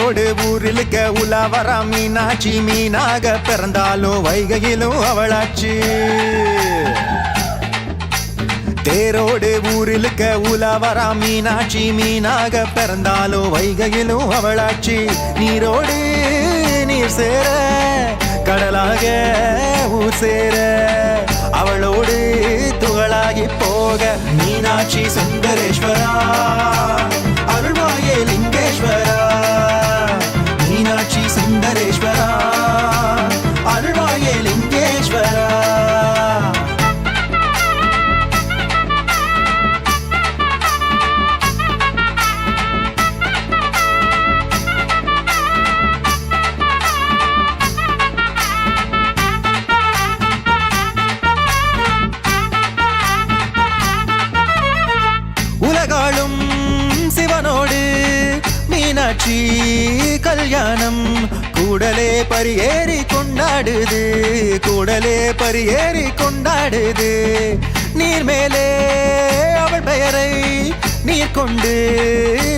தேரோடு ஊரிலுக்க உலாவரா மீனாட்சி மீனாக பிறந்தாலும் வைகையிலும் அவளாச்சு தேரோடு ஊரிலுக்க உலாவரா மீனாட்சி மீனாக பிறந்தாலும் வைகையிலும் அவளாச்சு நீரோடு நீர் சேர கடலாக ஊர் சேர அவளோடு துகளாகி போக மீனாட்சி சுந்தரேஸ்வரா அருள்வாயே லிங்கேஸ்வரா மீனாட்சி சுந்தரேஸ்வரா அருள்வாயே லிங்கேஸ்வரா உலகாளும் சிவனோடு மீனாட்சி கல்யாணம் கூடலே பரியேறி கொண்டாடுது கூடலே பரியேறி கொண்டாடுது நீர் மேலே அவள் பெயரை நீர் கொண்டு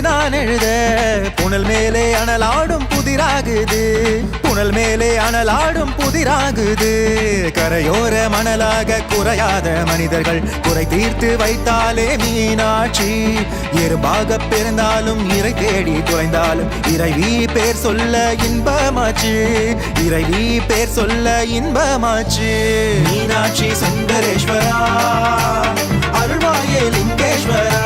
நான் எழுத புனல் மேலே அனலாடும் புதிராகுது புனல் மேலே அனலாடும் புதிராகுது கரையோர மணலாக குறையாத மனிதர்கள் குறை தீர்த்து வைத்தாலே மீனாட்சி எறும்பாக பிறந்தாலும் இறை தேடி குறைந்தாலும் இறைவி பேர் சொல்ல இன்பமாச்சு இறைவி பேர் சொல்ல இன்பமாச்சு மீனாட்சி சுந்தரேஸ்வரா அருள்வாயே லிங்கேஸ்வரா